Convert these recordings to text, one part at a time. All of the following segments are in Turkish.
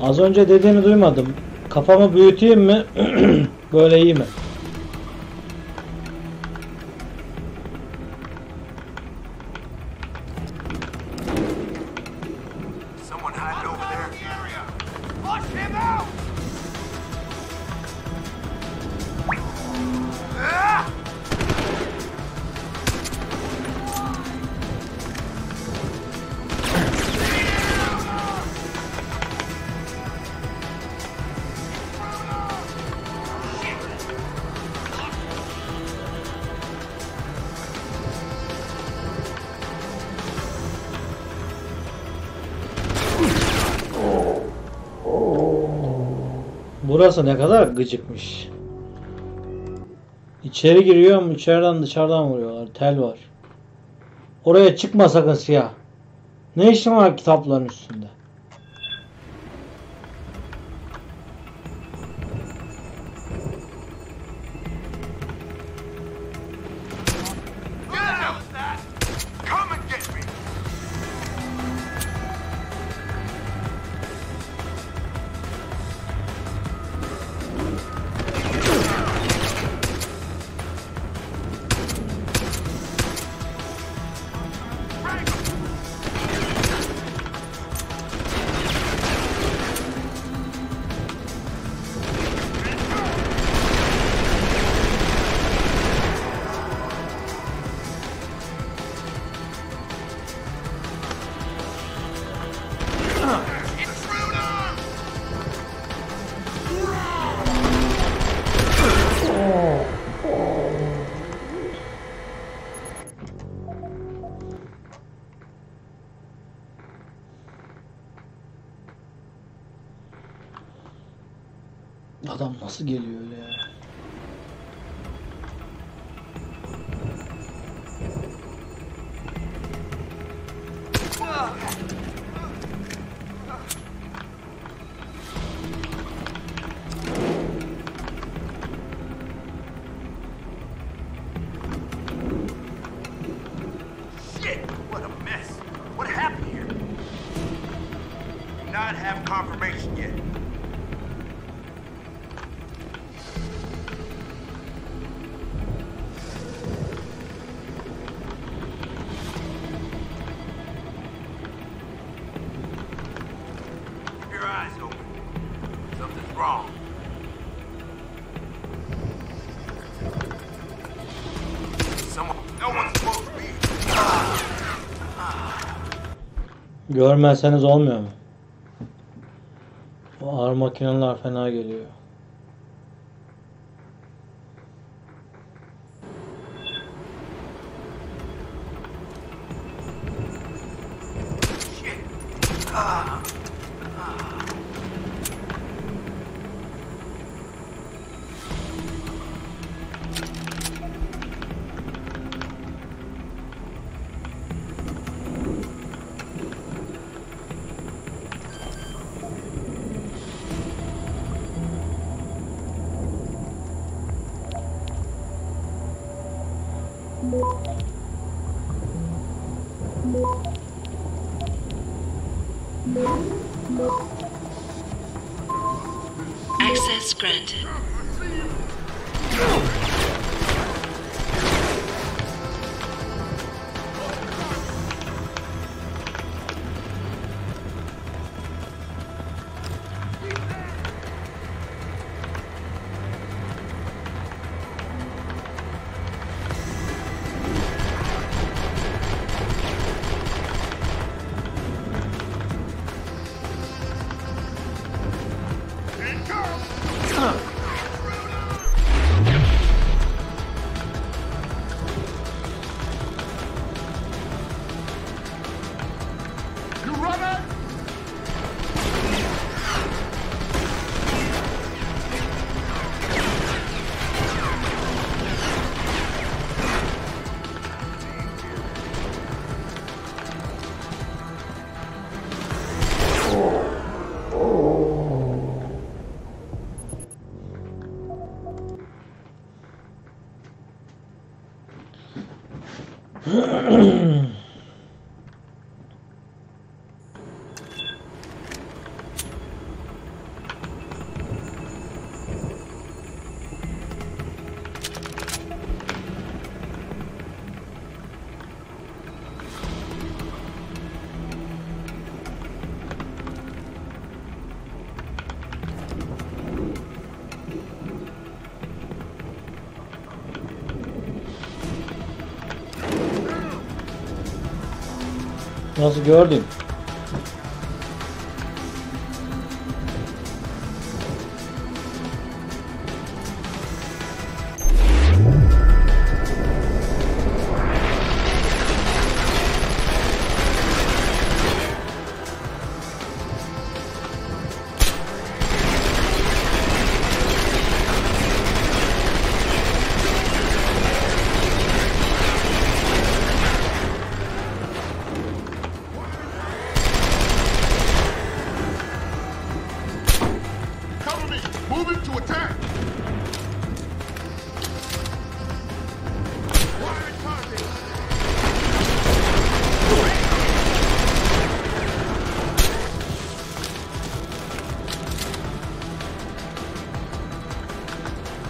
Az önce dediğini duymadım. Kafamı büyüteyim mi? Böyle iyi mi? Burası ne kadar gıcıkmış. İçeri giriyorum, içeriden dışarıdan vuruyorlar. Tel var. Oraya çıkma sakın siyah. Ne işin var kitapların üstünde? Adam nasıl geliyor öyle ya? Shit! What a mess! What happened here? Do not have confirmation yet. Görmezseniz olmuyor mu? Bu ağır makineler fena geliyor. Access granted. Nasıl gördün?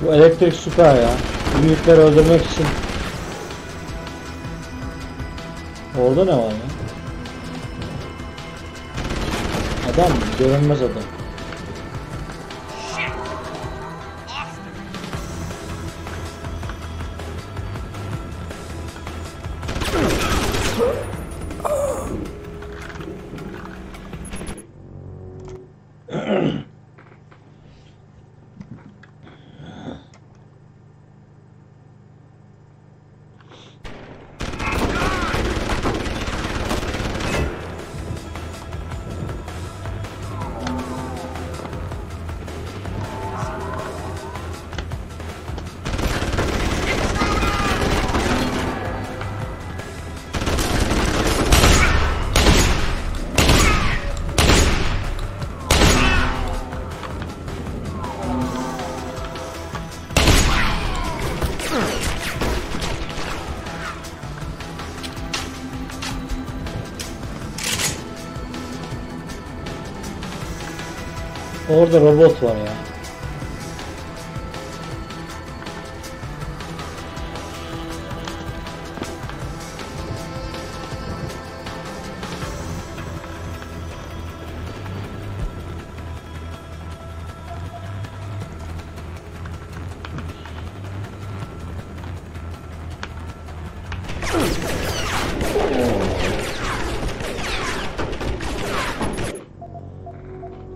Bu elektrik süper ya. Büyükleri öldürmek için. Orada ne var ya? Adam mı? Görünmez adam. Orada robot var ya.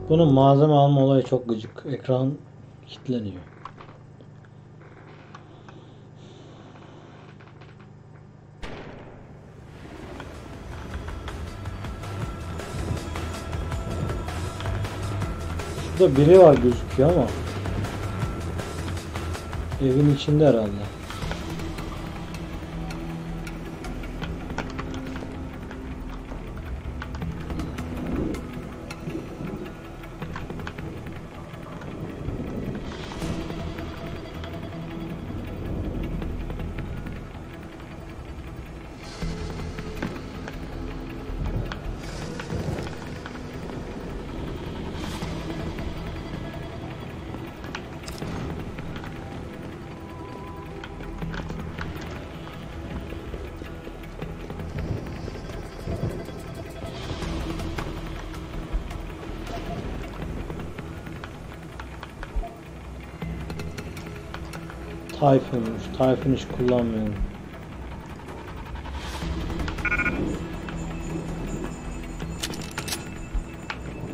Bunun malzeme alma olayı çok gıcık. Ekran kilitleniyor. Şurada biri var gözüküyor ama evin içinde herhalde. Tayfun hiç kullanmıyorum.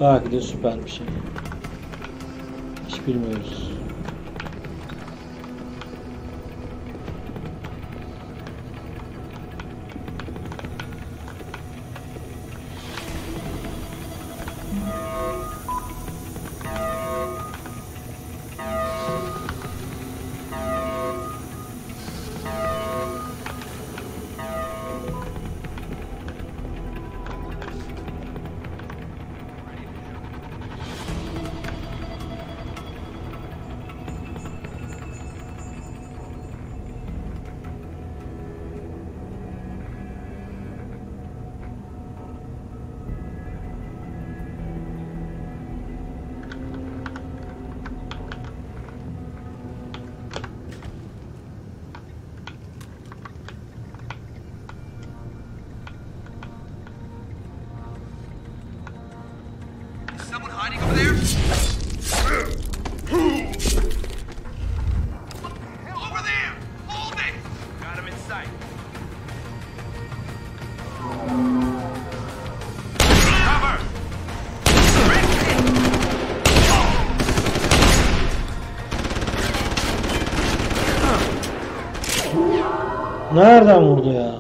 Belki de süper bir şey. Hiç bilmiyoruz. Nereden vurdu ya?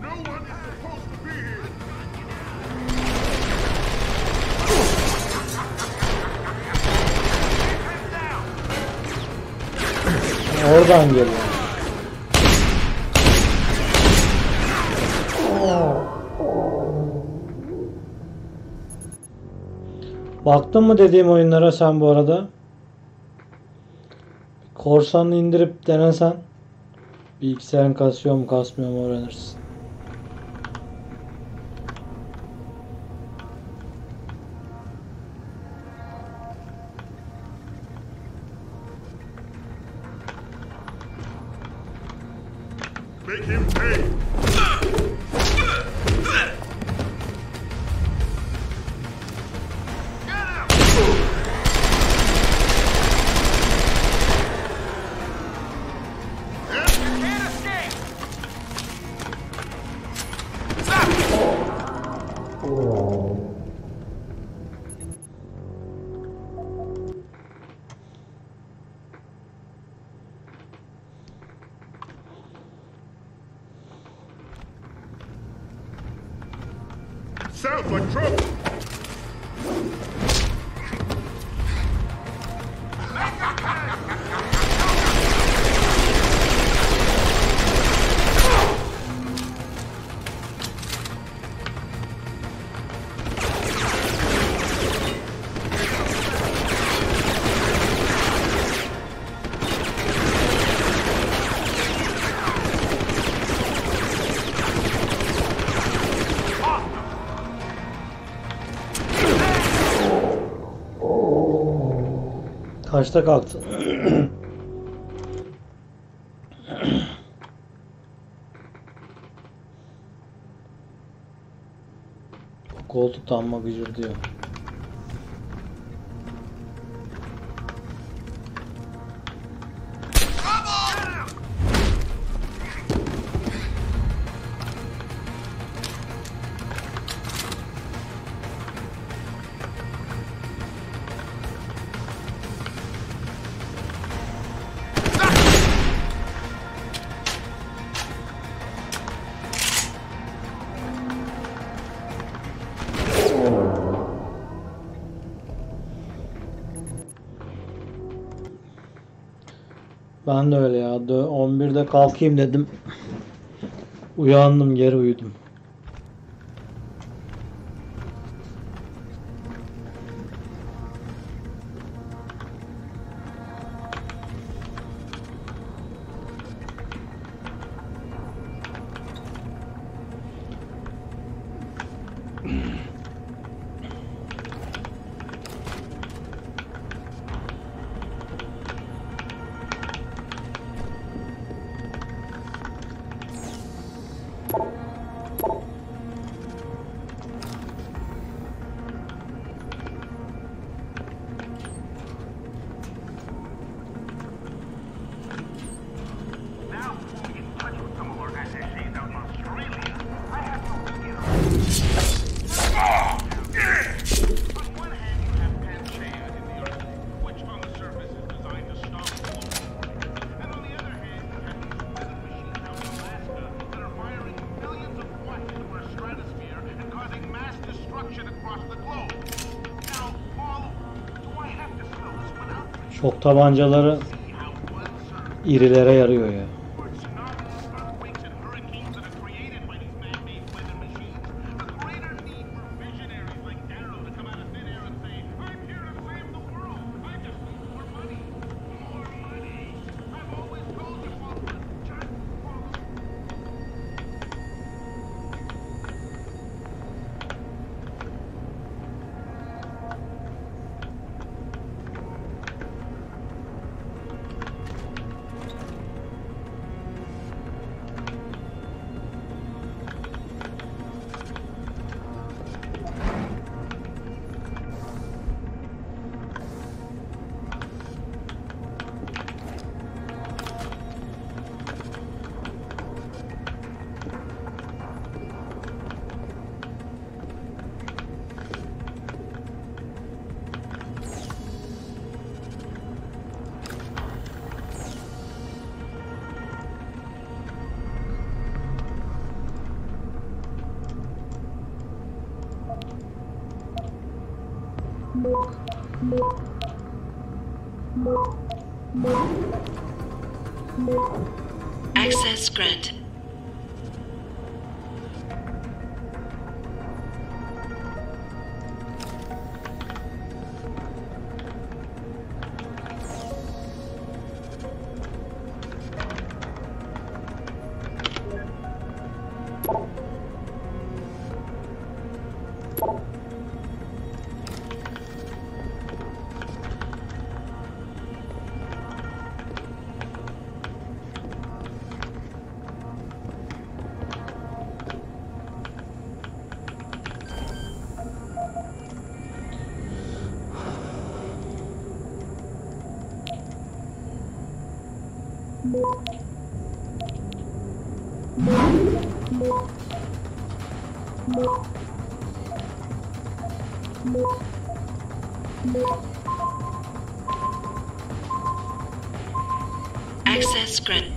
No one is supposed to be here. Oradan geliyor. Baktın mı dediğim oyunlara sen bu arada? Korsanını indirip denesen bilgisayarın kasıyor mu kasmıyor mu öğrenirsin. Make him pay. Sounds like trouble. Kaçta kalktın? Koltukta amma gıcır diyor. Ben de öyle ya. 11'de kalkayım dedim. Uyandım, geri uyudum. Şok tabancaları irilere yarıyor ya. Access granted. Access granted.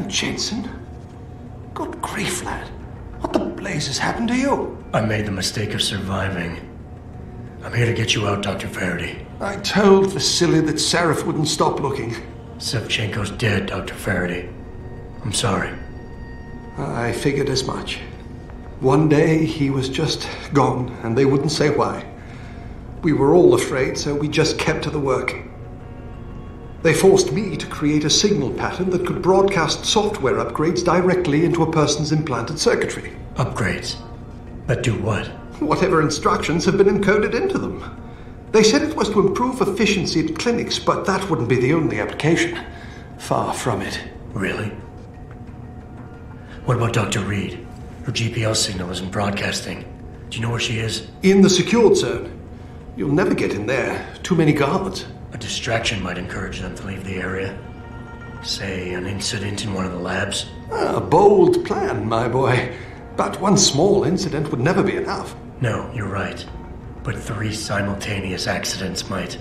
Jensen? Good grief, lad. What the blazes happened to you? I made the mistake of surviving. I'm here to get you out, Dr. Faraday. I told Vasily that Seraph wouldn't stop looking. Sevchenko's dead, Dr. Faraday. I'm sorry. I figured as much. One day he was just gone, and they wouldn't say why. We were all afraid, so we just kept to the work. They forced me to create a signal pattern that could broadcast software upgrades directly into a person's implanted circuitry. Upgrades? That do what? Whatever instructions have been encoded into them. They said it was to improve efficiency at clinics, but that wouldn't be the only application. Far from it. Really? What about Dr. Reed? Her GPL signal isn't broadcasting. Do you know where she is? In the secured zone. You'll never get in there. Too many guards. A distraction might encourage them to leave the area. Say, an incident in one of the labs. A bold plan, my boy. But one small incident would never be enough. No, you're right. But 3 simultaneous accidents might.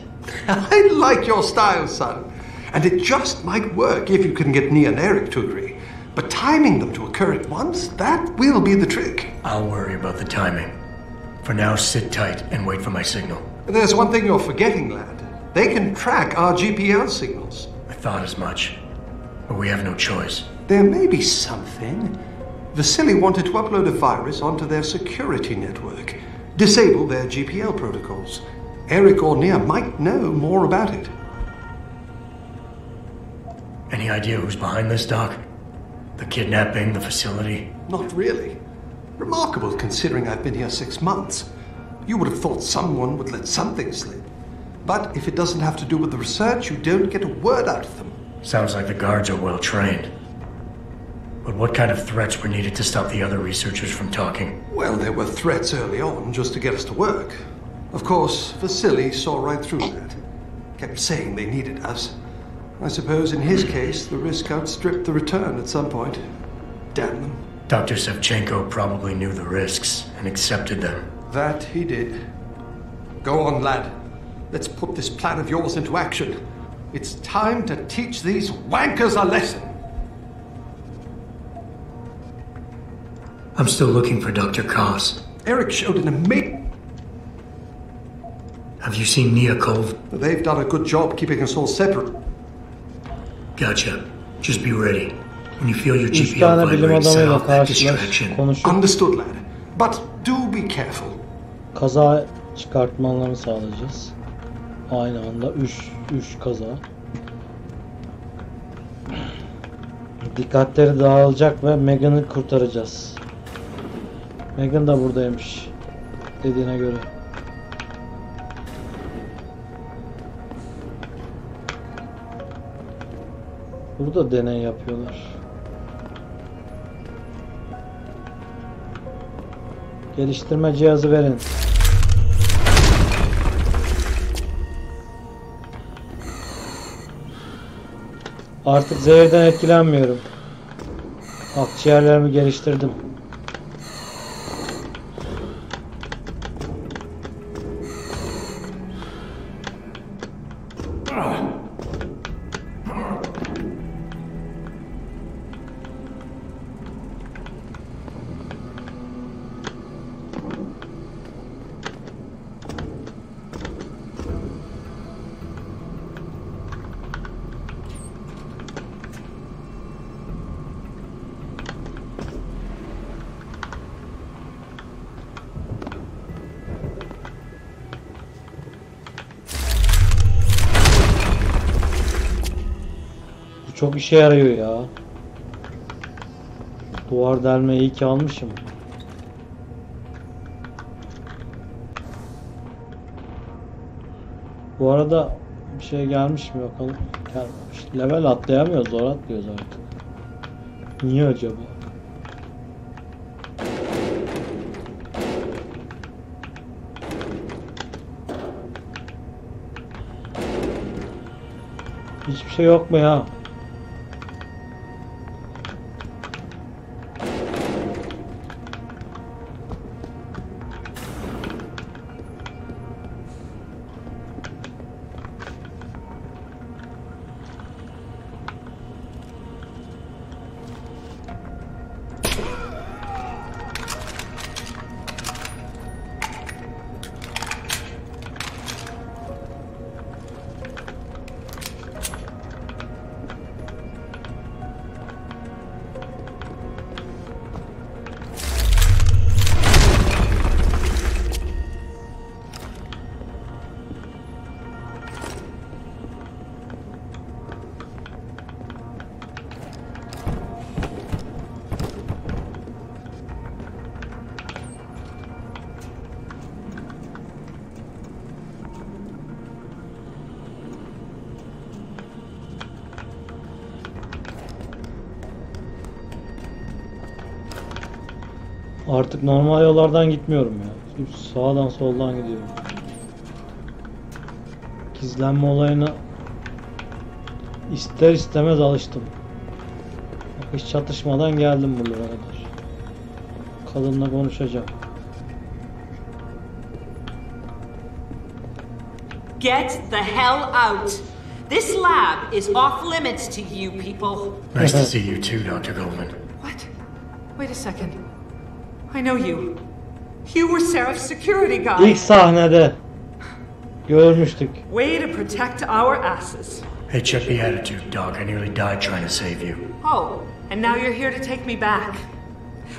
I like your style, son. And it just might work if you can get Nia and Eric to agree. But timing them to occur at once, that will be the trick. I'll worry about the timing. For now, sit tight and wait for my signal. There's one thing you're forgetting, lad. They can track our GPL signals. I thought as much. But we have no choice. There may be something. Vasily wanted to upload a virus onto their security network. Disable their GPL protocols. Eric or Nia might know more about it. Any idea who's behind this, Doc? The kidnapping, the facility? Not really. Remarkable considering I've been here 6 months. You would have thought someone would let something slip. But if it doesn't have to do with the research, you don't get a word out of them. Sounds like the guards are well trained. But what kind of threats were needed to stop the other researchers from talking? Well, there were threats early on just to get us to work. Of course, Vasily saw right through that. Kept saying they needed us. I suppose in his case, the risk outstripped the return at some point. Damn them. Dr. Sevchenko probably knew the risks and accepted them. That he did. Go on, lad. Let's put this plan of yours into action. It's time to teach these wankers a lesson. I'm still looking for Dr. Koss. Eric showed an amazing... Have you seen Nia Cove? They've done a good job keeping us all separate. Gotcha. Just be ready. When you feel your 3 GPL tane bilim vibrate, set adamıyla off that karşılaş, distraction. konuşup Understood, lad. But do be careful. kaza çıkartmalarını sağlayacağız. Aynı anda 3 kaza. Dikkatleri dağılacak ve Megan'ı kurtaracağız. Megan da buradaymış. Dediğine göre. Burada deney yapıyorlar. Geliştirme cihazı verin. Artık zehirden etkilenmiyorum. Akciğerlerimi geliştirdim. Çok işe yarıyor ya. Duvar delmeyi iyi ki almışım. Bu arada bir şey gelmiş mi bakalım. Gelmemiş. Level atlayamıyoruz, zor atlıyoruz artık. Niye acaba? Hiçbir şey yok mu ya? Artık normal yollardan gitmiyorum ya. Sağdan soldan gidiyorum. Gizlenme olayına ister istemez alıştım. Bak, hiç çatışmadan geldim buralara kadar. Kadınla konuşacağım. Get the hell out! This lab is off limits to you people. Nice to see you too, Dr. Goldman. What? Wait a second. I know you. You were Seraph's security guy. İlk sahnede görmüştük. Way to protect our asses. Hey, check the attitude, Doc. I nearly died trying to save you. Oh, and now you're here to take me back.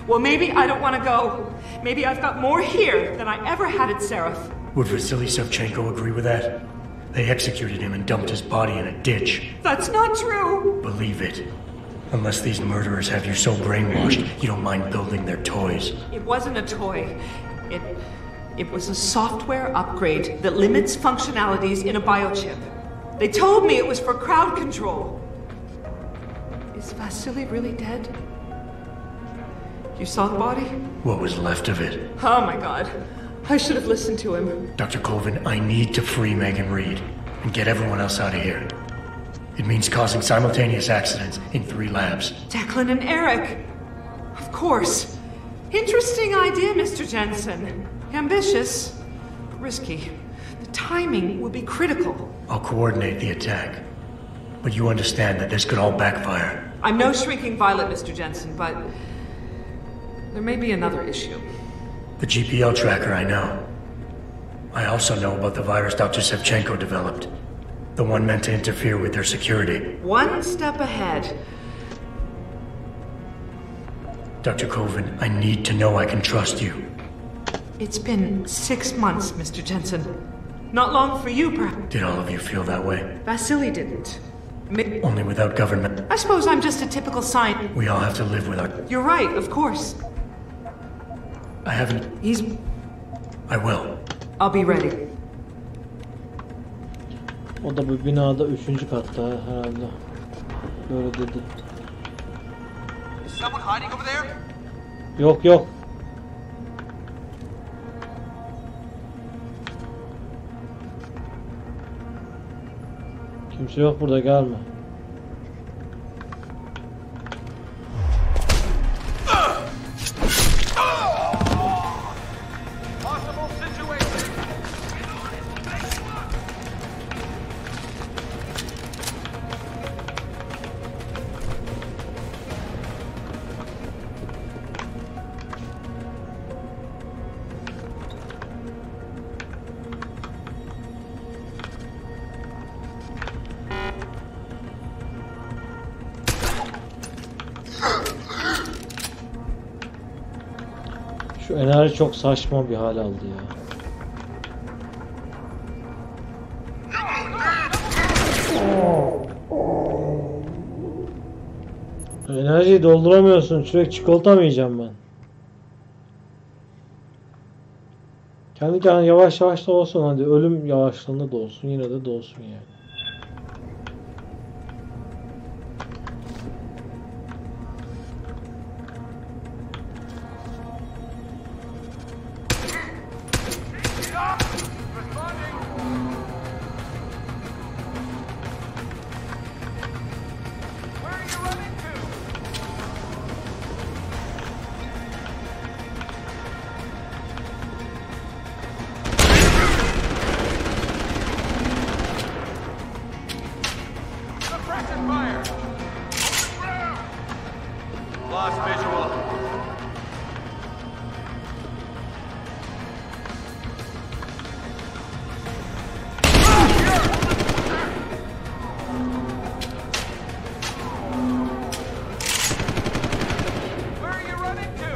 Well, maybe I don't want to go. Maybe I've got more here than I ever had at Seraph. Would Vasily Savchenko agree with that? They executed him and dumped his body in a ditch. That's not true. Believe it. Unless these murderers have you so brainwashed, you don't mind building their toys. It wasn't a toy. It was a software upgrade that limits functionalities in a biochip. They told me it was for crowd control. Is Vasily really dead? You saw the body? What was left of it? Oh my god. I should have listened to him. Dr. Colvin, I need to free Megan Reed and get everyone else out of here. It means causing simultaneous accidents in 3 labs. Declan and Eric. Of course. Interesting idea, Mr. Jensen. Ambitious, but risky. The timing will be critical. I'll coordinate the attack. But you understand that this could all backfire. I'm no shrinking violet, Mr. Jensen, but There may be another issue. The GPL tracker, I know. I also know about the virus Dr. Sevchenko developed. The one meant to interfere with their security. One step ahead. Dr. Koven, I need to know I can trust you. It's been 6 months, Mr. Jensen. Not long for you, perhaps. Did all of you feel that way? Vasily didn't. Only without government. I suppose I'm just a typical scientist. We all have to live with our... You're right, of course. I haven't... I will. I'll be ready. O da bu binada 3. katta herhalde. Böyle dedi. Is someone hiding over there? Yok yok. Kimse yok burada, gelme. Possible situation. Şu enerji çok saçma bir hal aldı ya. Enerjiyi dolduramıyorsun. Sürekli çikolata mı yiyeceğim ben? Kendi kendine yavaş yavaş da olsun, hadi ölüm yavaşlığında da olsun, yine de olsun yani. Lost visual. Where are you running to?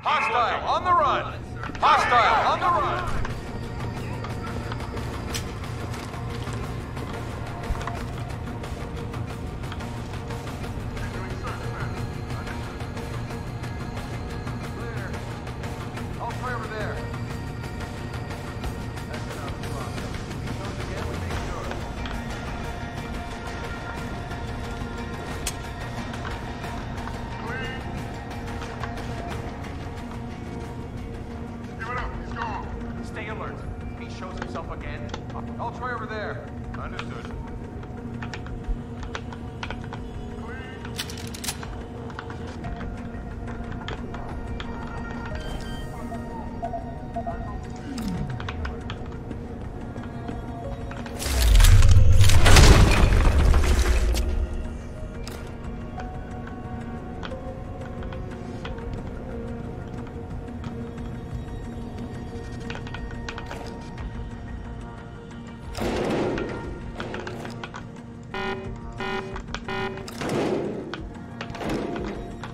Hostile on the run! Hostile on the run! I'll try over there. That's enough. Those again, we make sure. Stay alert. If he shows himself again, I'll try over there. Understood.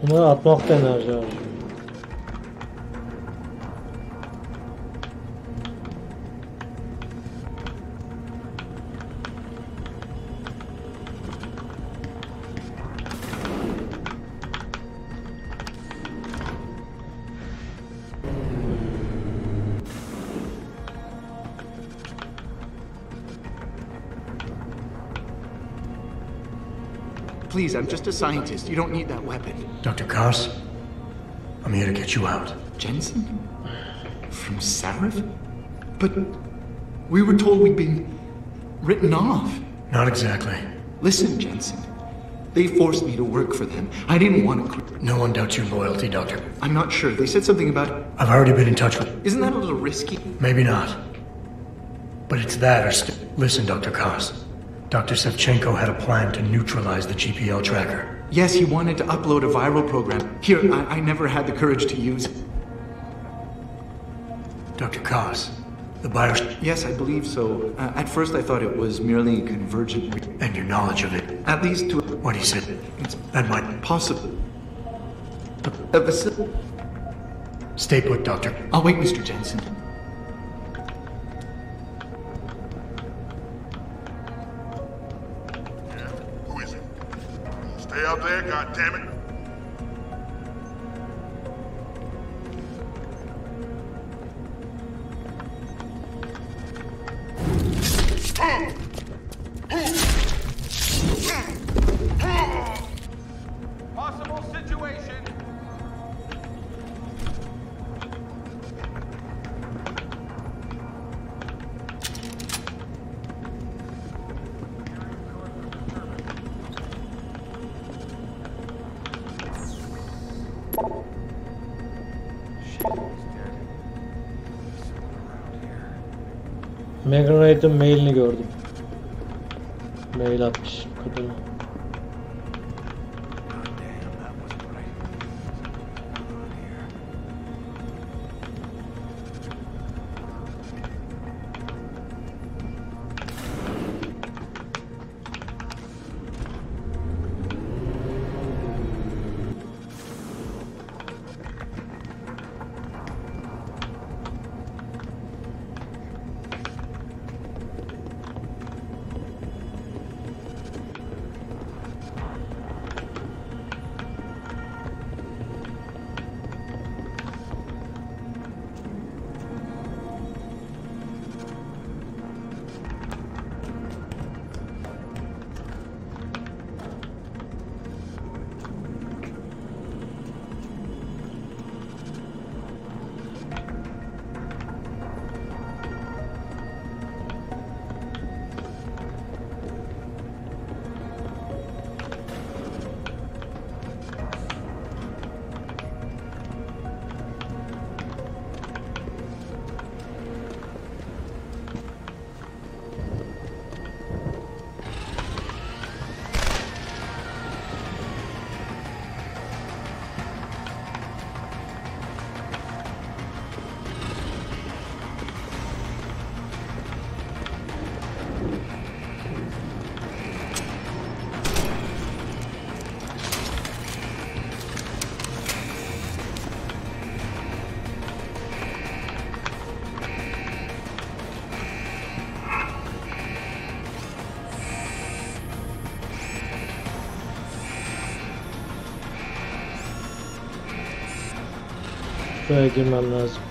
Bunları atmak da enerji harcıyor. Please, I'm just a scientist. You don't need that weapon. Dr. Kars, I'm here to get you out. Jensen? From Sarif? But we were told we'd been written off. Not exactly. Listen, Jensen. They forced me to work for them. I didn't want to quit. No one doubts your loyalty, Doctor. I'm not sure. They said something about... I've already been in touch with... Isn't that a little risky? Maybe not. But it's that or Listen, Dr. Kos. Dr. Sevchenko had a plan to neutralize the GPL tracker. Yes, he wanted to upload a viral program. Here, I never had the courage to use it. Dr. Kos, the BIOS... Yes, I believe so. At first I thought it was merely convergent... And your knowledge of it. At least to... What he said. That might... Possibly. Stay put, Doctor. I'll wait, Mr. Jensen. Who is it? Stay out there, goddammit. Possible situation. Megan Wright'ın mailini gördüm. Mail atmış kadına. Şuraya girmem lazım.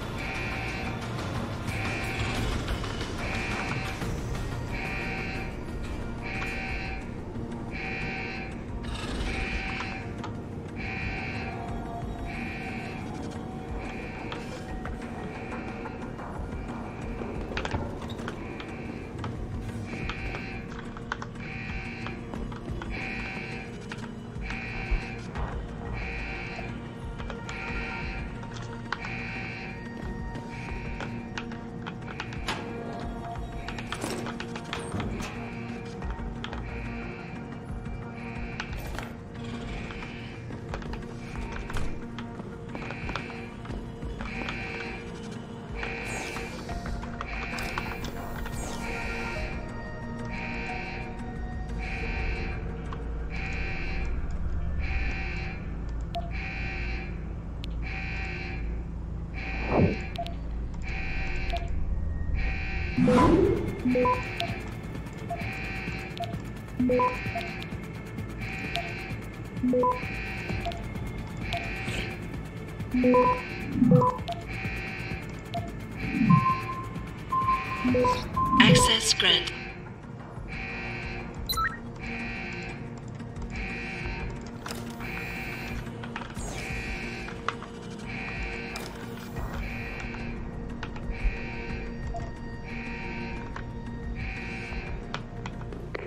Access granted.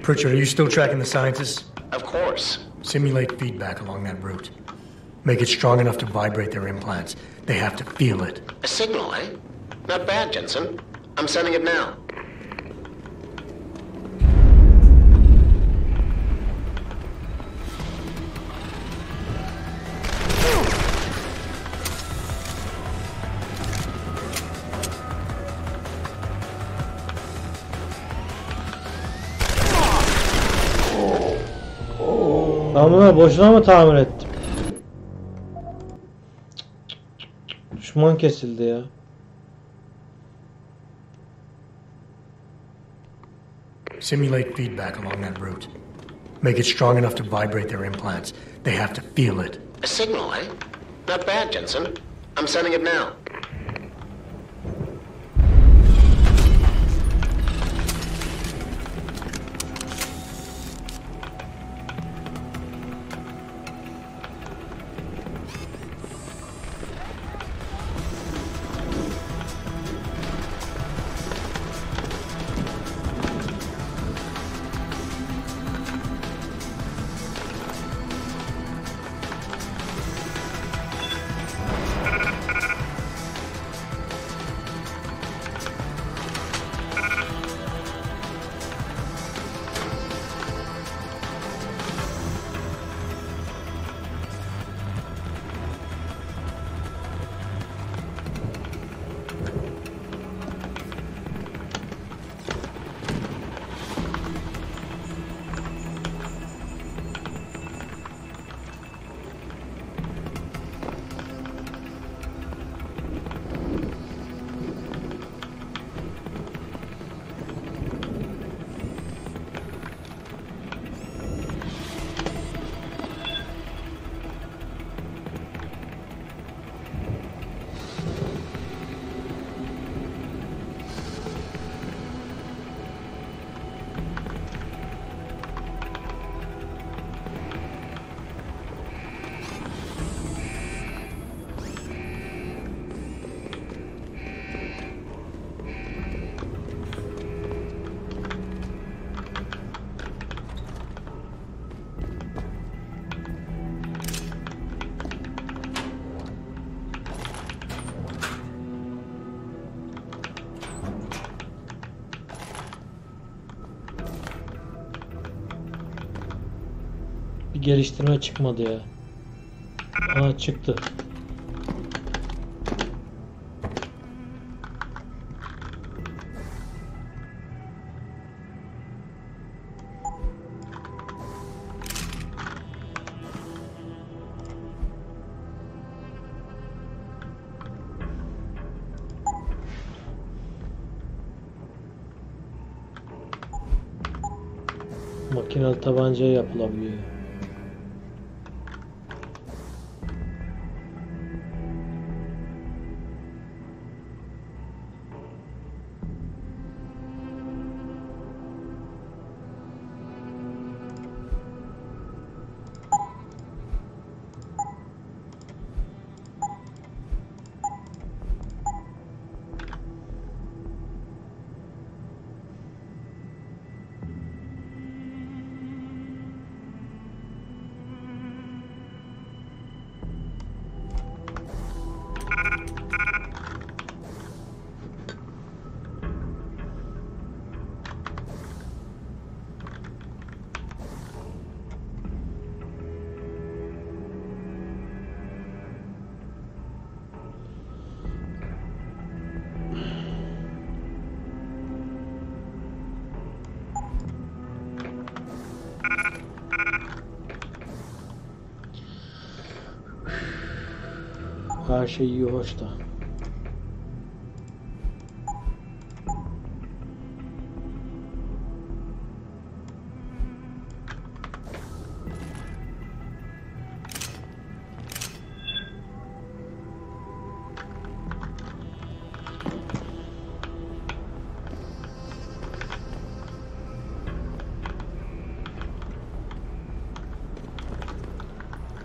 Pritchard, are you still tracking the scientists? Of course. Simulate feedback along that route. Make it strong enough to vibrate their implants. They have to feel it. A signal, eh? Not bad, Jensen. I'm sending it now. Ben bunları boşuna mı tamir ettim? Düşman kesildi ya. Simulate feedback along that route. Make it strong enough to vibrate their implants. They have to feel it. A signal, eh? Not bad, Jensen. I'm sending it now. Bir geliştirme çıkmadı ya. Aa, çıktı. Makinalı tabancaya yapılabiliyor. Her şey iyi hoş da.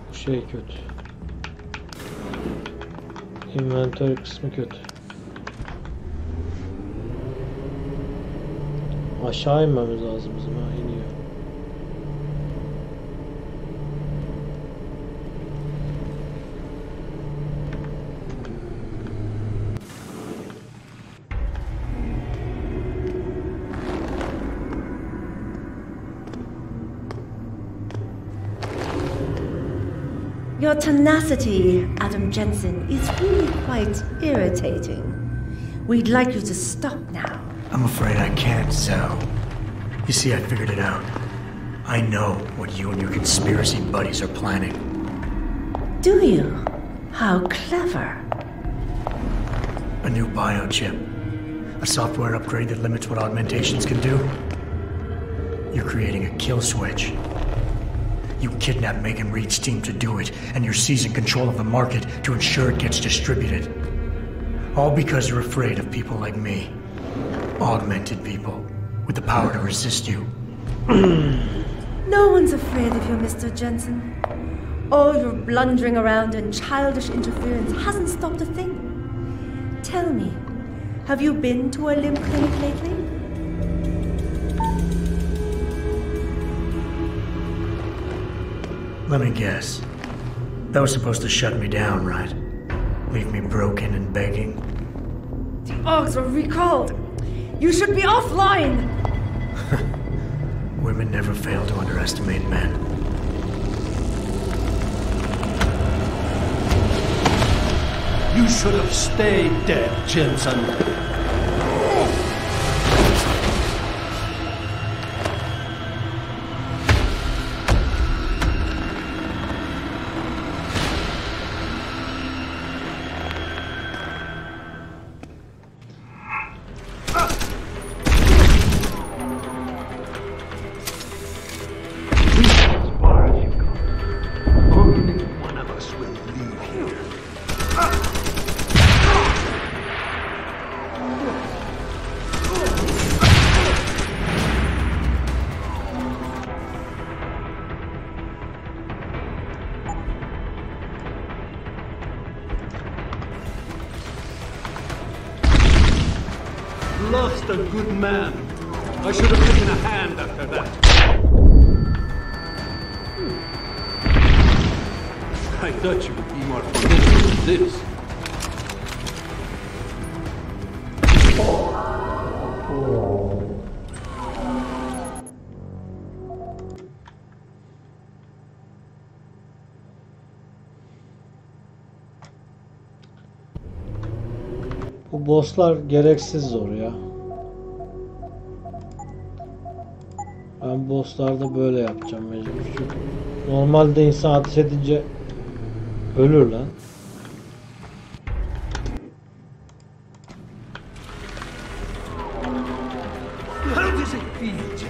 Bu şey kötü. Inventör kısmı kötü. Aşağı inmemiz lazım bizim, ha, iniyor. Your tenacity, Adam Jensen, is really quite irritating. We'd like you to stop now. I'm afraid I can't, Sal. You see, I figured it out. I know what you and your conspiracy buddies are planning. Do you? How clever. A new biochip. A software upgrade that limits what augmentations can do. You're creating a kill switch. You kidnapped Megan Reed's team to do it, and you're seizing control of the market to ensure it gets distributed. All because you're afraid of people like me. Augmented people, with the power to resist you. No one's afraid of you, Mr. Jensen. All your blundering around and childish interference hasn't stopped a thing. Tell me, have you been to a limb clinic lately? Let me guess. That was supposed to shut me down, right? Leave me broken and begging? The Augs were recalled. You should be offline! Women never fail to underestimate men. You should have stayed dead, Jensen. Lost a good man. I should have taken a hand after that. I thought you would be more formidable than this. Bu bosslar gereksiz zor ya. Ben bosslarda böyle yapacağım mecbur. Çünkü normalde insan ateş edince ölür lan. How does it feel, Jim?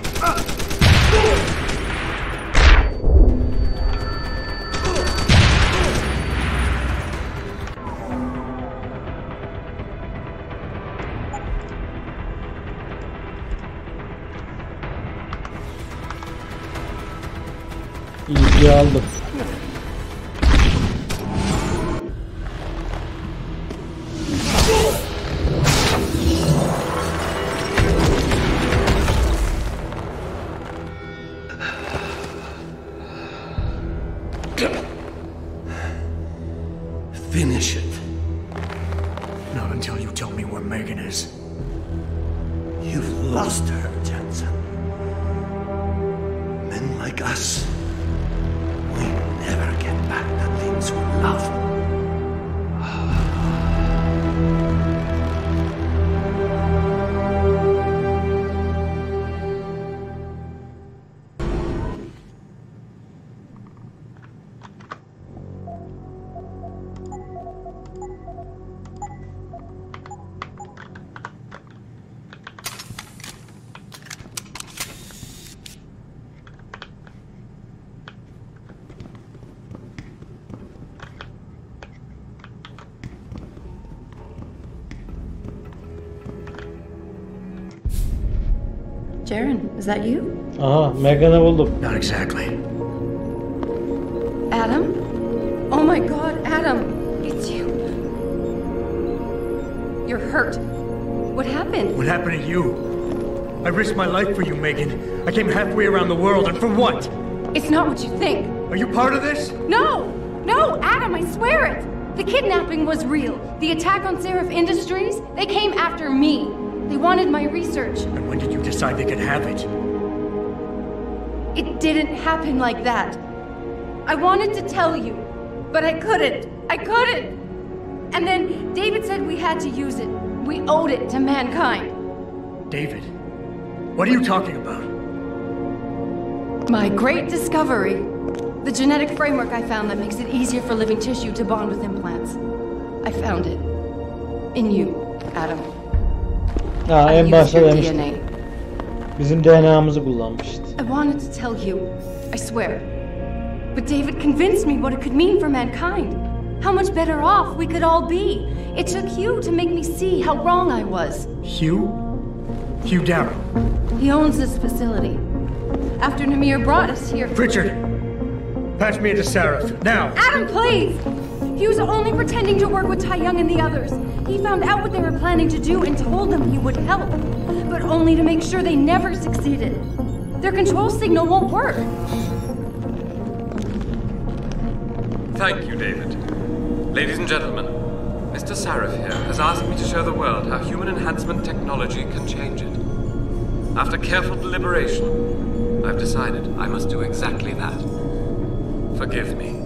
İlgiyi aldım. Finish it. Not until you tell me where Megan is. You've lost her, Jensen. Men like us, we never get back the things we love. Jaren, is that you? Aha, Megan'ı buldum. Not exactly. Adam? Oh my god, Adam! It's you. You're hurt. What happened? What happened to you? I risked my life for you, Megan. I came halfway around the world, and for what? It's not what you think. Are you part of this? No! No, Adam, I swear it! The kidnapping was real. The attack on Seraph Industries, they came after me. They wanted my research. And when did you decide they could have it? It didn't happen like that. I wanted to tell you, But I couldn't. I couldn't. And then David said we had to use it. We owed it to mankind. David? What are you talking about? My great discovery. The genetic framework I found that makes it easier for living tissue to bond with implants. I found it. In you, Adam. Ha, en başta demiştim. DNA. Bizim DNA'mızı kullanmıştı. I wanted to tell you, I swear. But David convinced me what it could mean for mankind. How much better off we could all be. It took Hugh to make me see how wrong I was. Hugh? Hugh Darrow. He owns this facility. After Namir brought us here... Richard! Patch me into Sarah, now! Adam, please! He was only pretending to work with Tai Young and the others. He found out what they were planning to do and told them he would help. But only to make sure they never succeeded. Their control signal won't work. Thank you, David. Ladies and gentlemen, Mr. Sarif here has asked me to show the world how human enhancement technology can change it. After careful deliberation, I've decided I must do exactly that. Forgive me.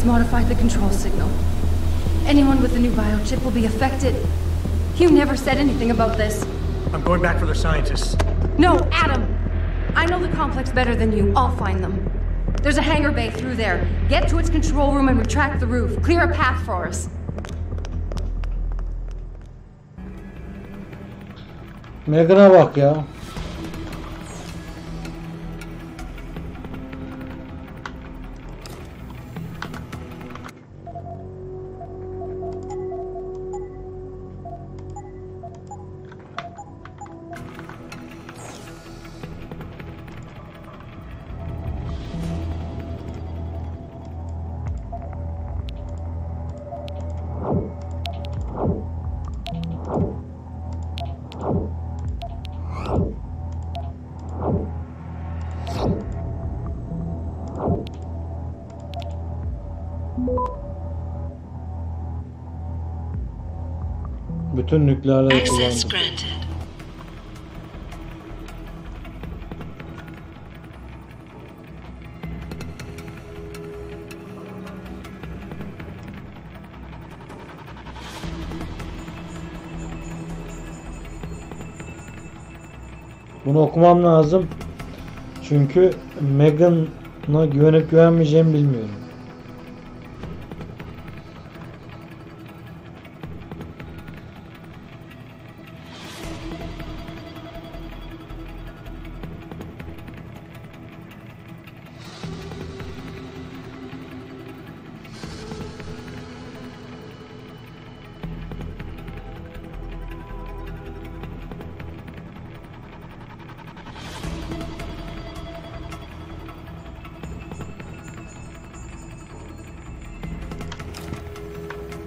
Modified the control signal. Anyone with the new biochip will be affected. Hugh never said anything about this. I'm going back for the scientists. No, Adam! I know the complex better than you. I'll find them. There's a hangar bay through there. Get to its control room and retract the roof. Clear a path for us. Megan'a bak ya. Bütün nükleerleri Access kullandım. granted. Bunu okumam lazım. Çünkü Megan'a güvenip güvenmeyeceğimi bilmiyorum.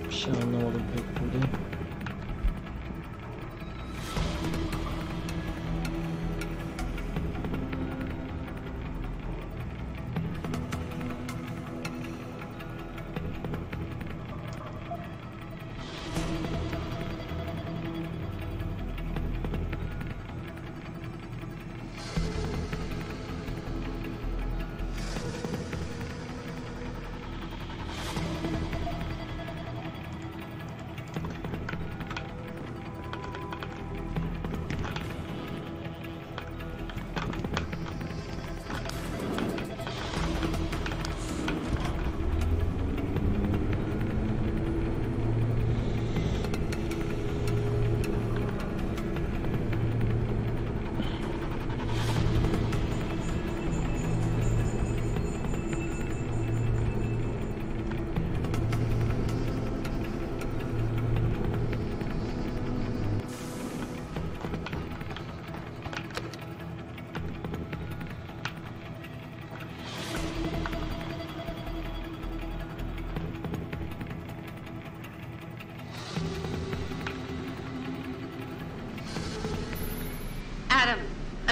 Bir şey anlamadım pek burada.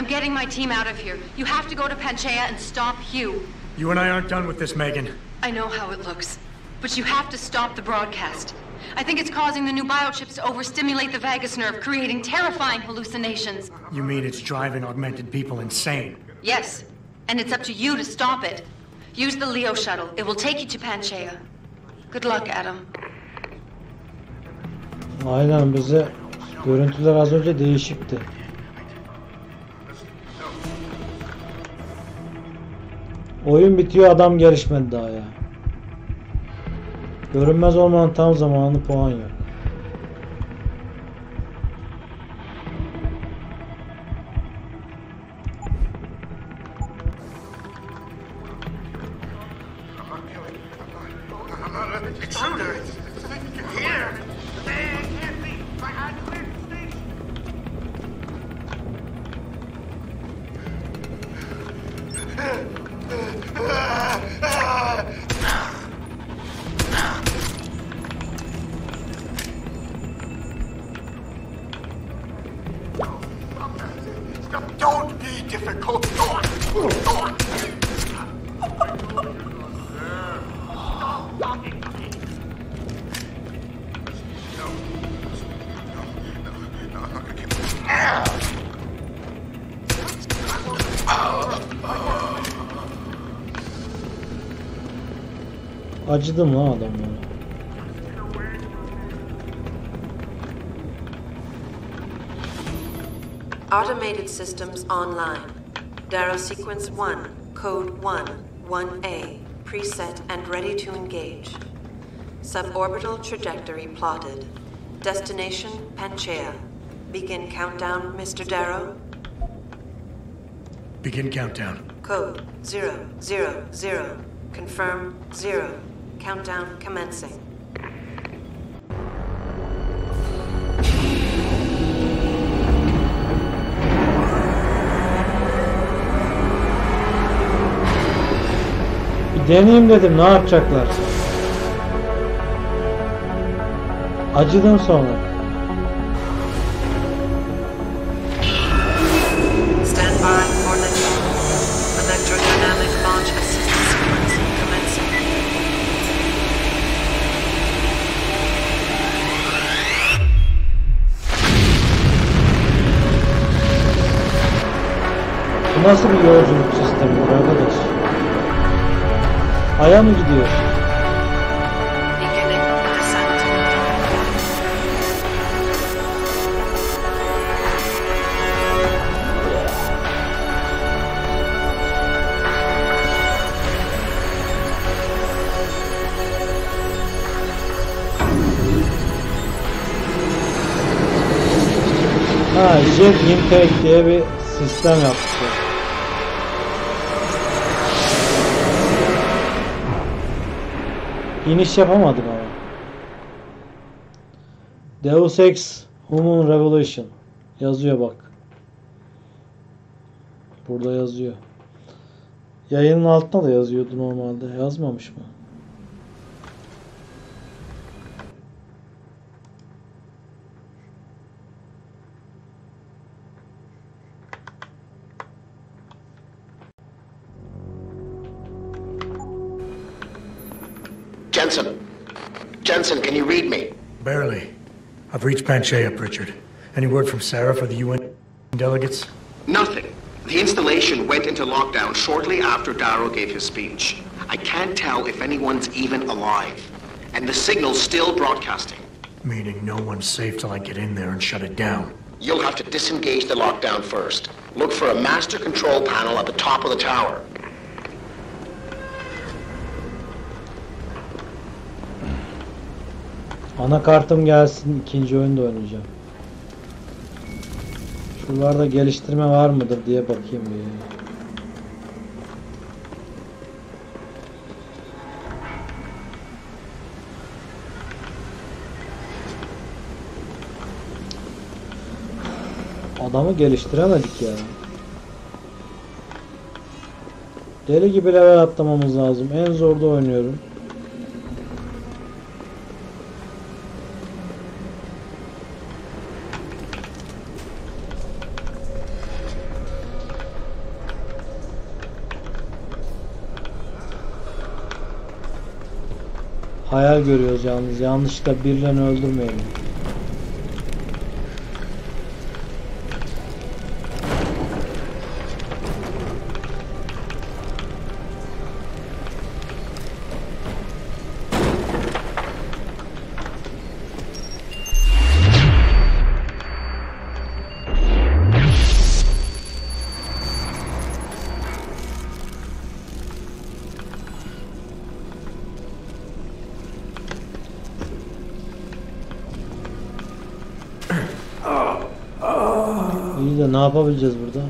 I'm getting my team out of here. You have to go to Panchaea and stop Hugh. You and I aren't done with this, Megan. I know how it looks, but you have to stop the broadcast. I think it's causing the new biochips to overstimulate the vagus nerve, creating terrifying hallucinations. You mean it's driving augmented people insane? Yes, and it's up to you to stop it. Use the Leo shuttle. It will take you to Panchaea. Good luck, Adam. Aynen, bize görüntüler az önce değişikti. Oyun bitiyor, adam gelişmedi daha ya. Görünmez olmanın tam zamanı, puan yok. Don't be difficult. Acıdım lan adamlara. Automated systems online. Darrow sequence 1, code 1, 1A, preset and ready to engage. Suborbital trajectory plotted. Destination Panchaea. Begin countdown, Mr. Darrow. Begin countdown. Code 000. Confirm 0. Countdown commencing. Bir deneyeyim dedim, ne yapacaklar? Acıdım sonra. Stand by for electrodynamic launch assist sequence commencing. Bu nasıl bir yolculuk sistemidir arkadaş? Ay'a mı gidiyor? Beginning descent. Ha, Jet Impact diye bir sistem yapmışlar. İniş yapamadım ama. Deus Ex Human Revolution yazıyor bak. Burada yazıyor. Yayının altında da yazıyordu normalde. Yazmamış mı? Jensen, can you read me? Barely. I've reached Panchaea, Pritchard. Any word from Sarah for the UN delegates? Nothing. The installation went into lockdown shortly after Darrow gave his speech. I can't tell if anyone's even alive. And the signal's still broadcasting. Meaning no one's safe till I get in there and shut it down. You'll have to disengage the lockdown first. Look for a master control panel at the top of the tower. Anakartım gelsin, ikinci oyunda oynayacağım. Şuralarda geliştirme var mıdır diye bakayım bir. Adamı geliştiremedik ya. Deli gibi level atlamamız lazım. En zorda oynuyorum. Hayal görüyoruz yalnız. Yanlışlıkla birilerini öldürmeyelim. İyi de ne yapabileceğiz burada?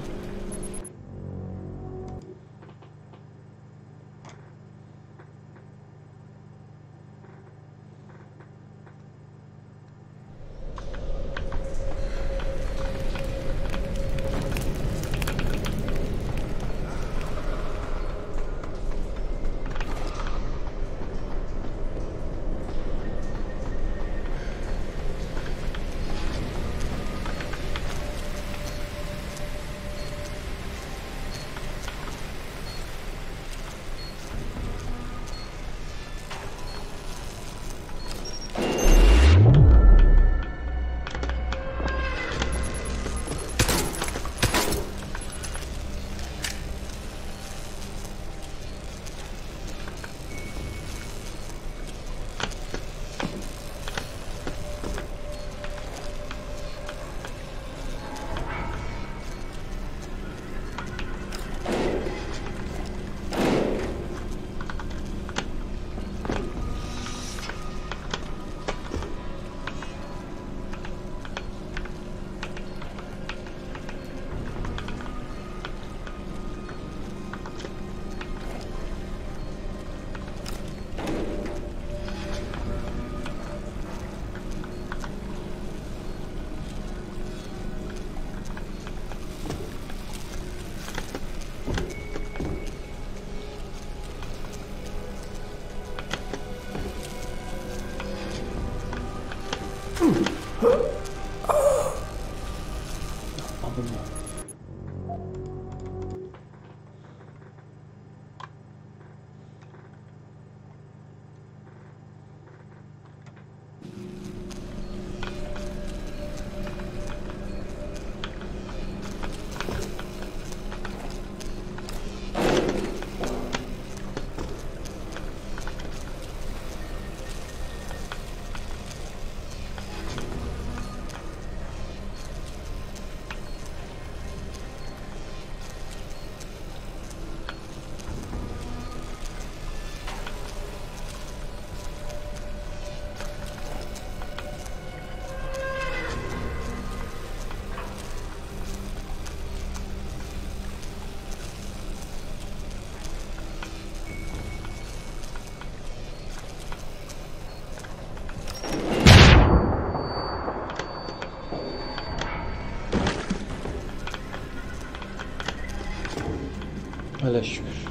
Hele şükür.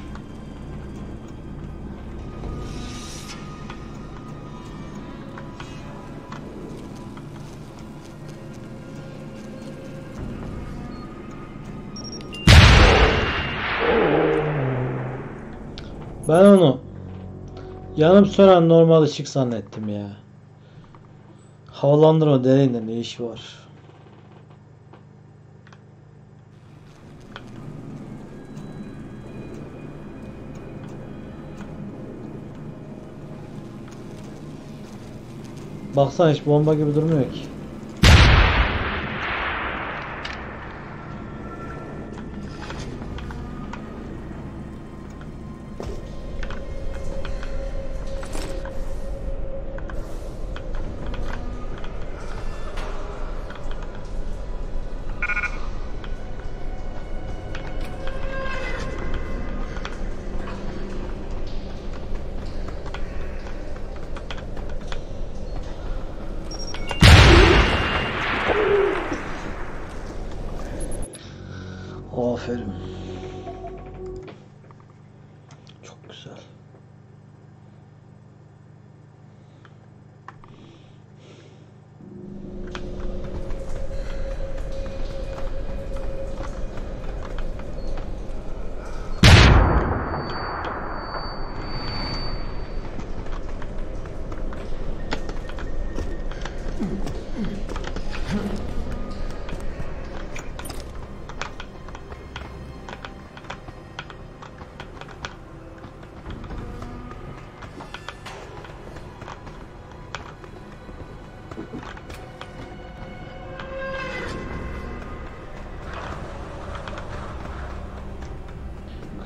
Ben onu yanıp sönen normal ışık zannettim ya. Havalandırma deneyinde ne işi var? Baksana hiç bomba gibi durmuyor ki.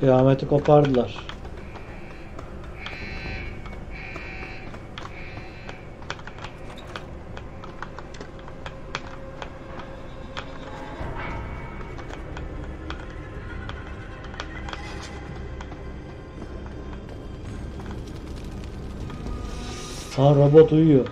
Kıyameti kopardılar. Ha, robot uyuyor.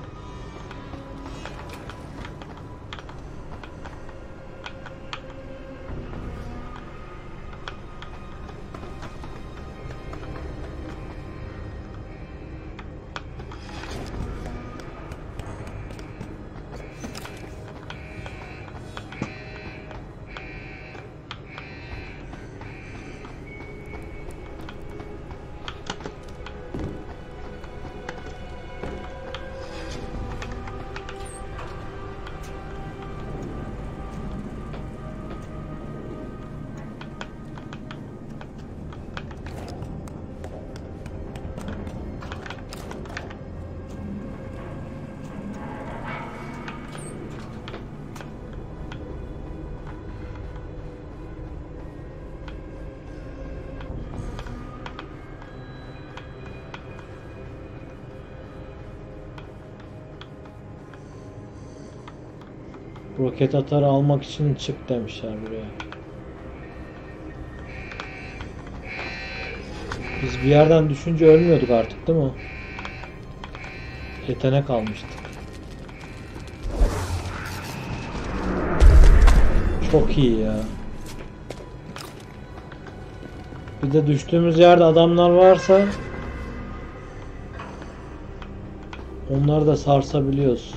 Roket atarı almak için çık demişler buraya. Biz bir yerden düşünce ölmüyorduk artık, değil mi? Yetenek almıştık. Çok iyi ya. Bir de düştüğümüz yerde adamlar varsa onları da sarsabiliyoruz.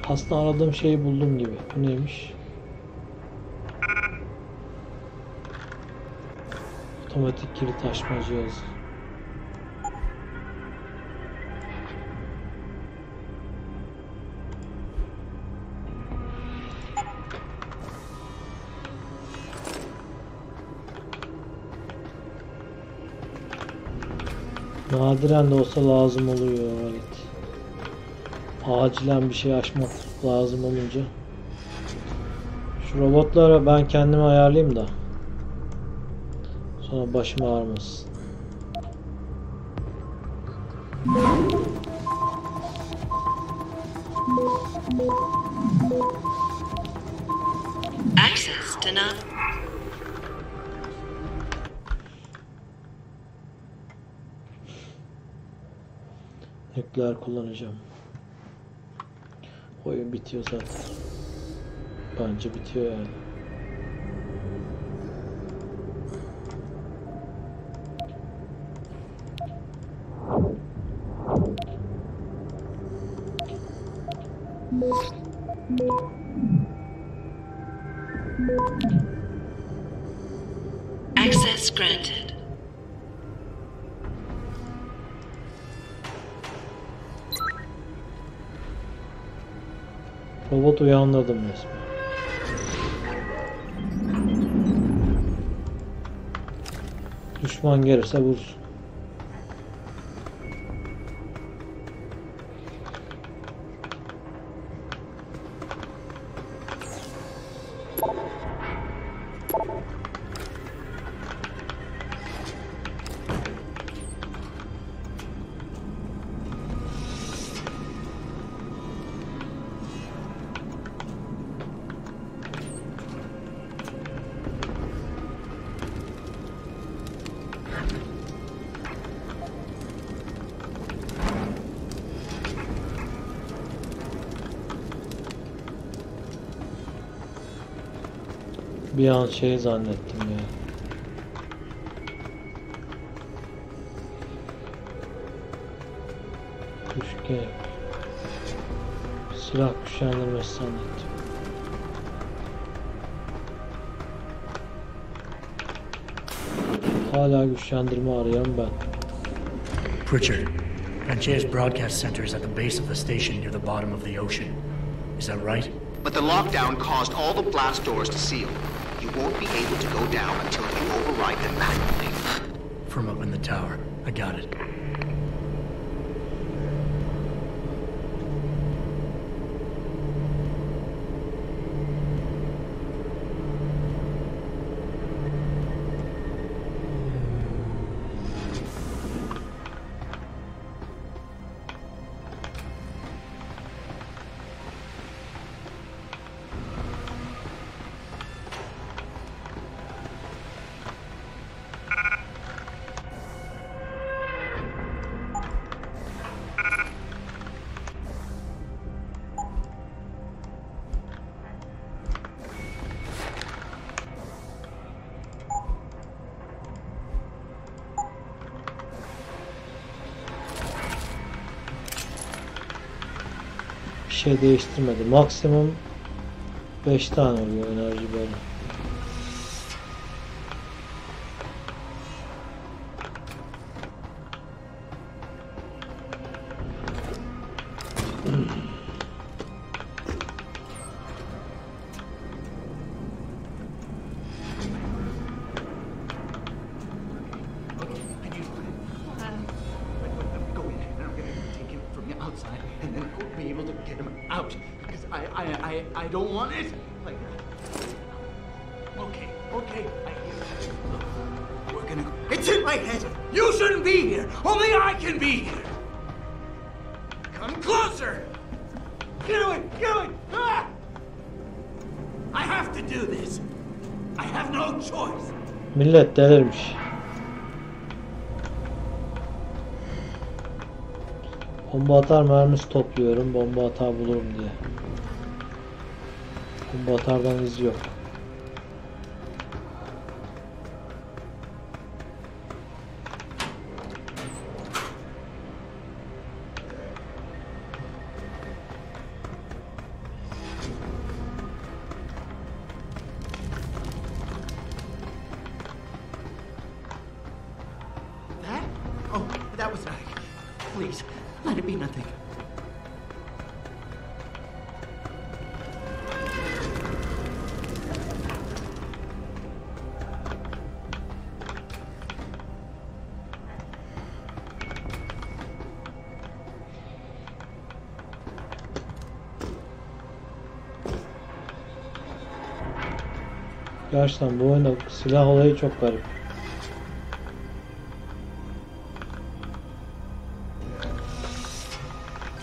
Aslında aradığım şeyi buldum gibi. Bu neymiş? Otomatik kilit açma cihazı. Nadiren de olsa lazım oluyor o alet. Acilen bir şey açmak lazım olunca. Şu robotları ben kendime ayarlayayım da sonra başım ağrımasın. Access denied. Nükleer kullanacağım. Oyun bitiyor zaten. Bence bitiyor yani. Access granted. Robot uyandırdım resmen. Düşman gelirse vursun. Bir an şey zannettim ya. Güçlü. Silah güçlendirmesi zannettim. Hala güçlendirme arayan ben. Pritchard, Panchea's broadcast center is at the base of the station near the bottom of the ocean. Is that right? But the lockdown caused all the blast doors to seal. You won't be able to go down until you override them manually. From up in the tower. I got it. şey değiştirmedi. Maksimum 5 tane oluyor enerji böyle. I don't want it like that. Okay, I hear you. Look, we're gonna go. It's in my head. You shouldn't be here. Only I can be here. Come closer. Get away. Ah! I have to do this. I have no choice. Millet delirmiş. Bomba atar mermisi topluyorum. Bomba atar bulurum diye. Bomba atardan iz yok. That? Oh, that was nothing. Please, let it be nothing. Gerçekten bu oyunda silah olayı çok garip.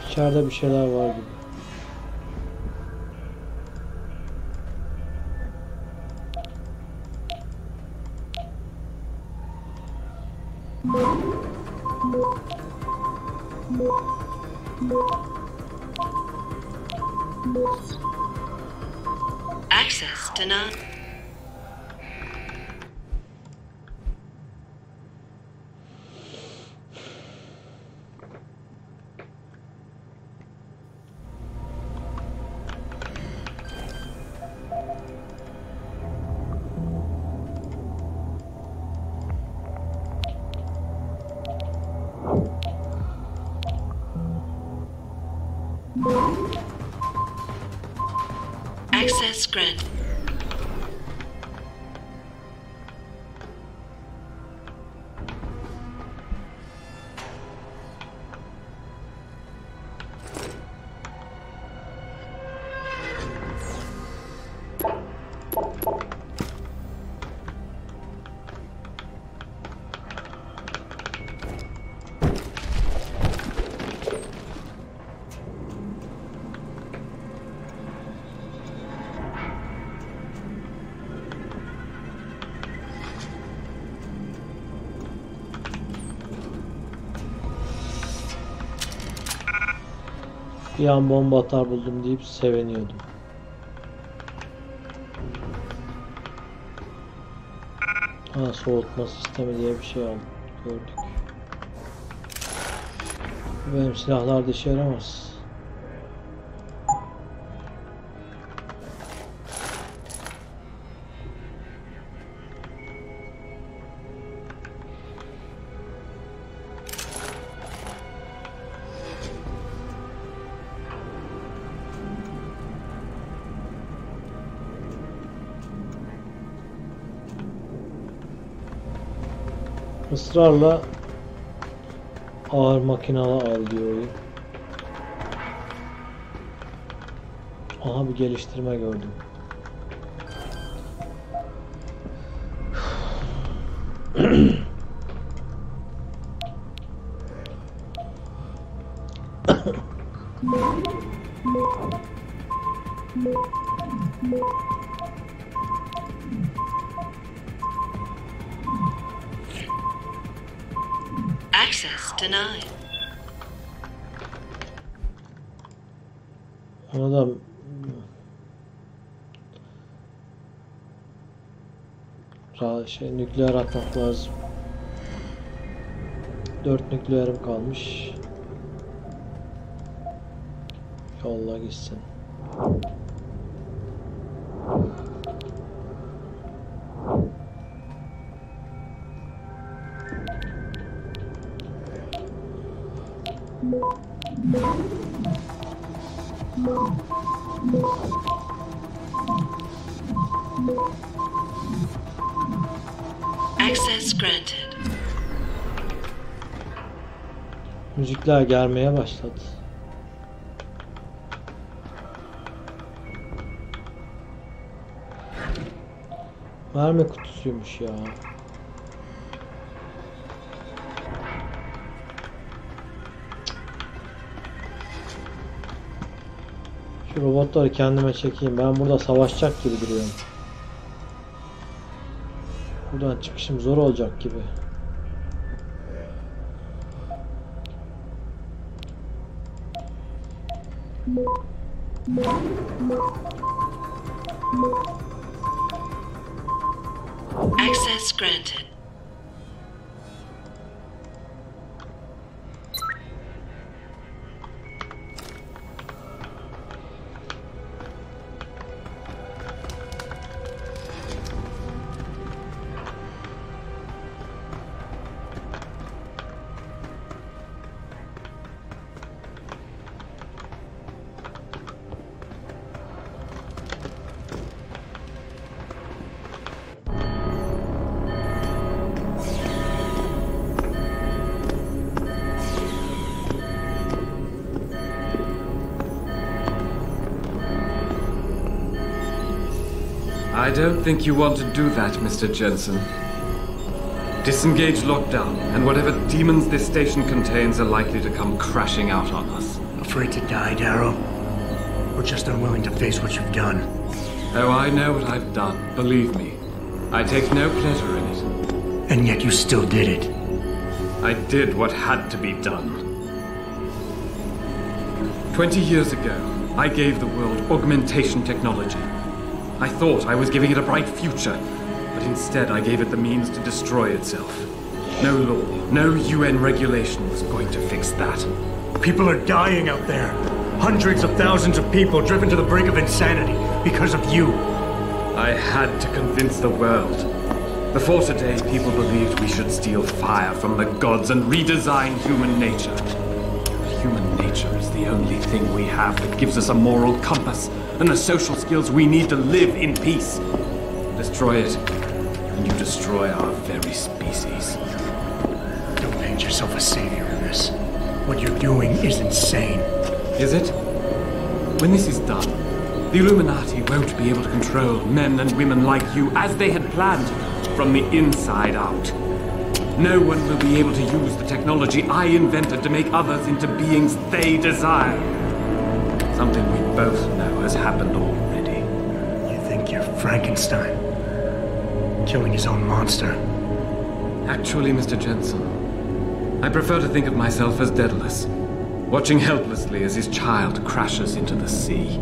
İçeride bir şeyler var gibi. Access denied. Access granted. Bir an bomba atar buldum deyip seviniyordum. Ha, soğutma sistemi diye bir şey aldım. Gördük. Benim silahlar da işe yaramaz. Israrla ağır makinalı al diyor oyun. Aha, bir geliştirme gördüm. Access denied. Ona da nükleer atmak lazım. 4 nükleerim kalmış. Yolla gitsin. Access granted. Müzikler gelmeye başladı. Mermi kutusuymuş ya. Şu robotları kendime çekeyim. Ben burada savaşacak gibi duruyorum. Buradan çıkışım zor olacak gibi. Access granted. I don't think you want to do that, Mr. Jensen. Disengage lockdown, and whatever demons this station contains are likely to come crashing out on us. Afraid to die, Darrow? Or just unwilling to face what you've done? Oh, I know what I've done, believe me. I take no pleasure in it. And yet you still did it. I did what had to be done. 20 years ago, I gave the world augmentation technology. I thought I was giving it a bright future, but instead I gave it the means to destroy itself. No law, no UN regulation was going to fix that. People are dying out there. Hundreds of thousands of people driven to the brink of insanity because of you. I had to convince the world. Before today, people believed we should steal fire from the gods and redesign human nature. Human nature is the only thing we have that gives us a moral compass and the social skills we need to live in peace. Destroy it, and you destroy our very species. Don't paint yourself a savior in this. What you're doing is insane. Is it? When this is done, the Illuminati won't be able to control men and women like you as they had planned, from the inside out. No one will be able to use the technology I invented to make others into beings they desire. Something we both know has happened already. You think you're Frankenstein? Killing his own monster? Actually, Mr. Jensen, I prefer to think of myself as Daedalus, watching helplessly as his child crashes into the sea.